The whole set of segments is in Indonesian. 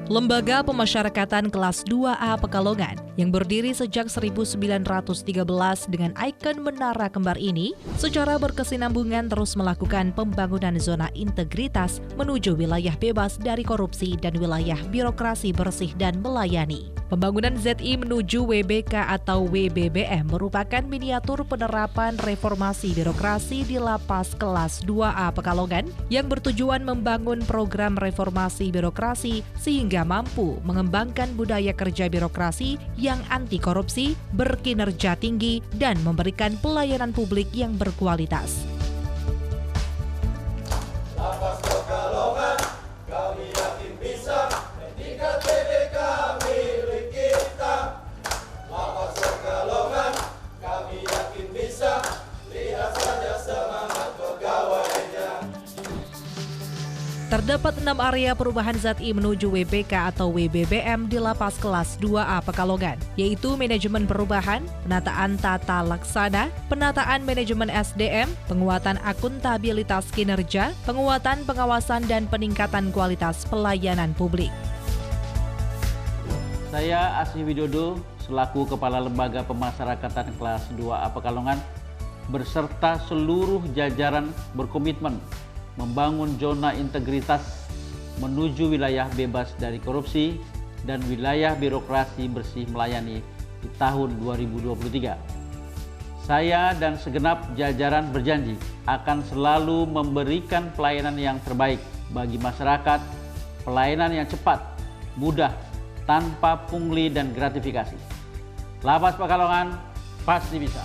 Lembaga Pemasyarakatan Kelas 2A Pekalongan yang berdiri sejak 1913 dengan ikon Menara Kembar ini secara berkesinambungan terus melakukan pembangunan zona integritas menuju wilayah bebas dari korupsi dan wilayah birokrasi bersih dan melayani. Pembangunan ZI menuju WBK atau WBBM merupakan miniatur penerapan reformasi birokrasi di Lapas Kelas 2A Pekalongan yang bertujuan membangun program reformasi birokrasi sehingga mampu mengembangkan budaya kerja birokrasi yang anti korupsi, berkinerja tinggi, dan memberikan pelayanan publik yang berkualitas. Lapas Pekalongan, kami yakin bisa meningkat PDK milik kita. Lapas Pekalongan, kami yakin bisa, lihat saja semangat pegawainya. Terdapat 6 area perubahan ZI menuju WBK atau WBBM di Lapas Kelas 2A Pekalongan, yaitu manajemen perubahan, penataan tata laksana, penataan manajemen SDM, penguatan akuntabilitas kinerja, penguatan pengawasan dan peningkatan kualitas pelayanan publik. Saya Asih Widodo selaku Kepala Lembaga Pemasyarakatan Kelas 2A Pekalongan berserta seluruh jajaran berkomitmen membangun zona integritas menuju wilayah bebas dari korupsi dan wilayah birokrasi bersih melayani di tahun 2023. Saya dan segenap jajaran berjanji akan selalu memberikan pelayanan yang terbaik bagi masyarakat, pelayanan yang cepat, mudah, tanpa pungli dan gratifikasi. Lapas Pekalongan pasti bisa.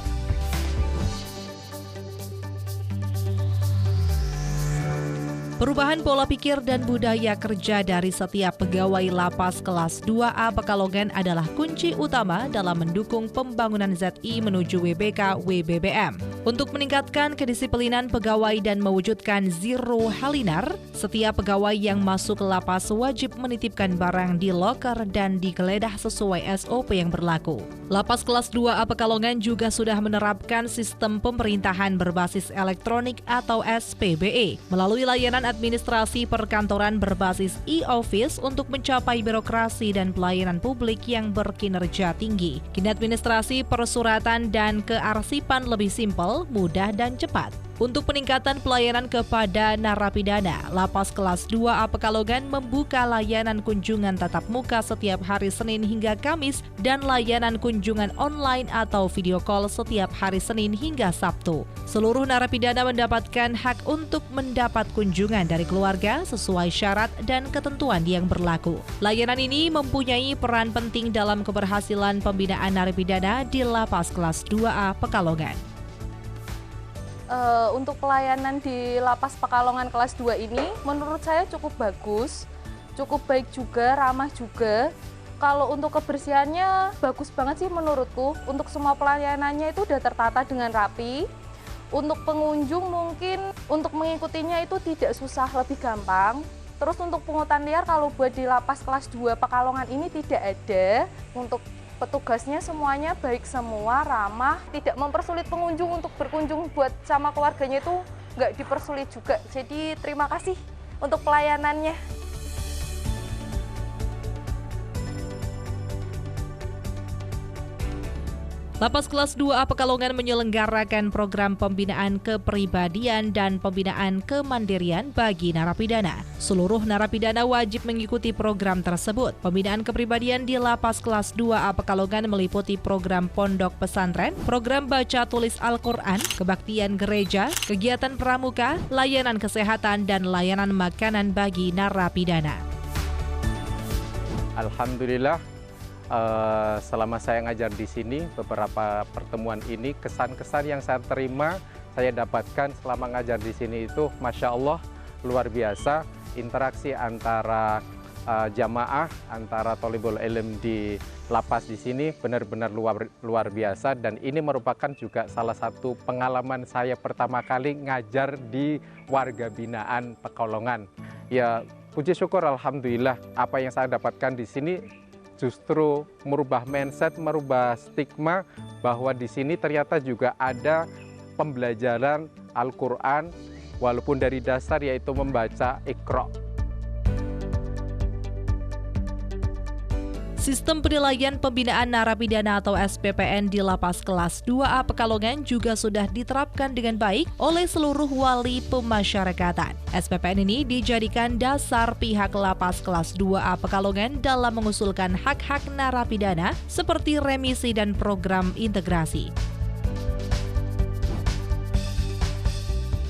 Perubahan pola pikir dan budaya kerja dari setiap pegawai Lapas Kelas 2A Pekalongan adalah kunci utama dalam mendukung pembangunan ZI menuju WBK WBBM. Untuk meningkatkan kedisiplinan pegawai dan mewujudkan zero halinar, setiap pegawai yang masuk ke lapas wajib menitipkan barang di loker dan digeledah sesuai SOP yang berlaku. Lapas Kelas 2A Pekalongan juga sudah menerapkan sistem pemerintahan berbasis elektronik atau SPBE melalui layanan administrasi perkantoran berbasis e-office untuk mencapai birokrasi dan pelayanan publik yang berkinerja tinggi. Kini administrasi persuratan dan kearsipan lebih simpel, mudah dan cepat. Untuk peningkatan pelayanan kepada narapidana, Lapas Kelas 2A Pekalongan membuka layanan kunjungan tatap muka setiap hari Senin hingga Kamis dan layanan kunjungan online atau video call setiap hari Senin hingga Sabtu. Seluruh narapidana mendapatkan hak untuk mendapat kunjungan dari keluarga sesuai syarat dan ketentuan yang berlaku. Layanan ini mempunyai peran penting dalam keberhasilan pembinaan narapidana di Lapas Kelas 2A Pekalongan. Untuk pelayanan di Lapas Pekalongan kelas 2 ini menurut saya cukup bagus, cukup baik juga, ramah juga. Kalau untuk kebersihannya bagus banget sih menurutku. Untuk semua pelayanannya itu udah tertata dengan rapi. Untuk pengunjung mungkin untuk mengikutinya itu tidak susah, lebih gampang. Terus untuk pungutan liar kalau buat di Lapas kelas 2 Pekalongan ini tidak ada. Untuk petugasnya semuanya baik semua, ramah, tidak mempersulit pengunjung untuk berkunjung buat sama keluarganya itu nggak dipersulit juga. Jadi terima kasih untuk pelayanannya. Lapas Kelas 2A Pekalongan menyelenggarakan program pembinaan kepribadian dan pembinaan kemandirian bagi narapidana. Seluruh narapidana wajib mengikuti program tersebut. Pembinaan kepribadian di Lapas Kelas 2A Pekalongan meliputi program pondok pesantren, program baca tulis Al-Quran, kebaktian gereja, kegiatan pramuka, layanan kesehatan, dan layanan makanan bagi narapidana. Alhamdulillah. Selama saya ngajar di sini, beberapa pertemuan ini, kesan-kesan yang saya terima, saya dapatkan selama ngajar di sini itu, Masya Allah, luar biasa. Interaksi antara jamaah, antara thalibul ilm di lapas di sini benar-benar luar biasa. Dan ini merupakan juga salah satu pengalaman saya pertama kali ngajar di warga binaan Pekalongan. Ya, puji syukur Alhamdulillah, apa yang saya dapatkan di sini justru merubah mindset, merubah stigma bahwa di sini ternyata juga ada pembelajaran Al-Quran walaupun dari dasar, yaitu membaca Iqra. Sistem penilaian pembinaan narapidana atau SPPN di Lapas Kelas 2A Pekalongan juga sudah diterapkan dengan baik oleh seluruh wali pemasyarakatan. SPPN ini dijadikan dasar pihak Lapas Kelas 2A Pekalongan dalam mengusulkan hak-hak narapidana seperti remisi dan program integrasi.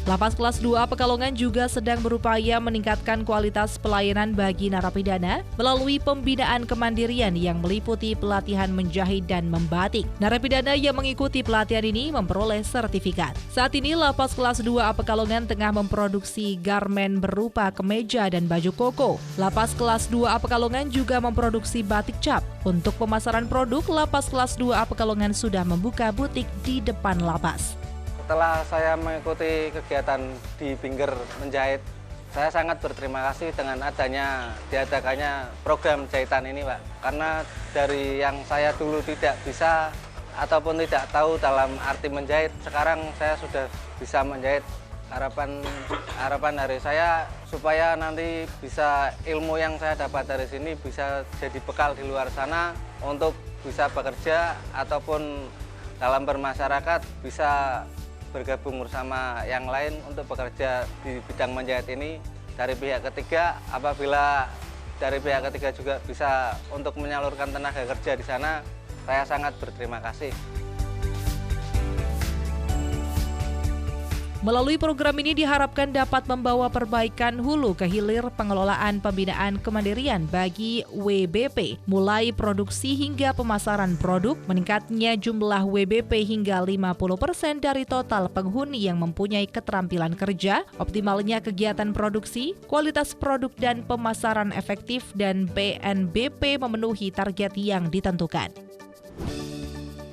Lapas Kelas 2A Pekalongan juga sedang berupaya meningkatkan kualitas pelayanan bagi narapidana melalui pembinaan kemandirian yang meliputi pelatihan menjahit dan membatik. Narapidana yang mengikuti pelatihan ini memperoleh sertifikat. Saat ini Lapas Kelas 2A Pekalongan tengah memproduksi garmen berupa kemeja dan baju koko. Lapas Kelas 2A Pekalongan juga memproduksi batik cap. Untuk pemasaran produk, Lapas Kelas 2A Pekalongan sudah membuka butik di depan lapas. Setelah saya mengikuti kegiatan di Pinggir Menjahit, saya sangat berterima kasih dengan diadakannya program jahitan ini, Pak. Karena dari yang saya dulu tidak bisa ataupun tidak tahu dalam arti menjahit, sekarang saya sudah bisa menjahit. Harapan dari saya supaya nanti bisa ilmu yang saya dapat dari sini bisa jadi bekal di luar sana untuk bisa bekerja ataupun dalam bermasyarakat bisa bergabung bersama yang lain untuk bekerja di bidang menjahit ini dari pihak ketiga. Apabila dari pihak ketiga juga bisa untuk menyalurkan tenaga kerja di sana, saya sangat berterima kasih. Melalui program ini diharapkan dapat membawa perbaikan hulu ke hilir pengelolaan pembinaan kemandirian bagi WBP, mulai produksi hingga pemasaran produk, meningkatnya jumlah WBP hingga 50% dari total penghuni yang mempunyai keterampilan kerja, optimalnya kegiatan produksi, kualitas produk dan pemasaran efektif, dan PNBP memenuhi target yang ditentukan.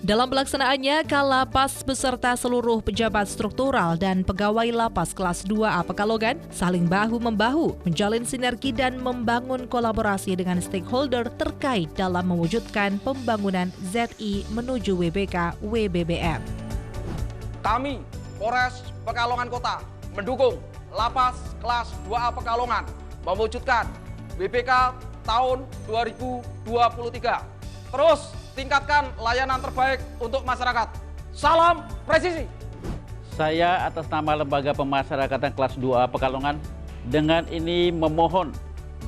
Dalam pelaksanaannya, Kalapas beserta seluruh pejabat struktural dan pegawai Lapas Kelas 2A Pekalongan saling bahu-membahu, menjalin sinergi dan membangun kolaborasi dengan stakeholder terkait dalam mewujudkan pembangunan ZI menuju WBK WBBM. Kami, Polres Pekalongan Kota, mendukung Lapas Kelas 2A Pekalongan mewujudkan WBK tahun 2023. Terus tingkatkan layanan terbaik untuk masyarakat. Salam presisi. Saya atas nama Lembaga Pemasyarakatan Kelas 2A Pekalongan dengan ini memohon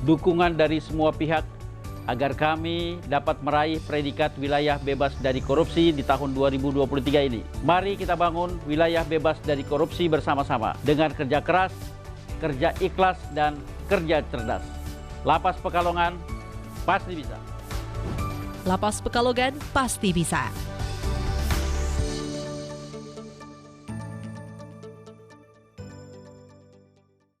dukungan dari semua pihak agar kami dapat meraih predikat wilayah bebas dari korupsi di tahun 2023 ini. Mari kita bangun wilayah bebas dari korupsi bersama-sama dengan kerja keras, kerja ikhlas, dan kerja cerdas. Lapas Pekalongan pasti bisa. Lapas Pekalongan pasti bisa.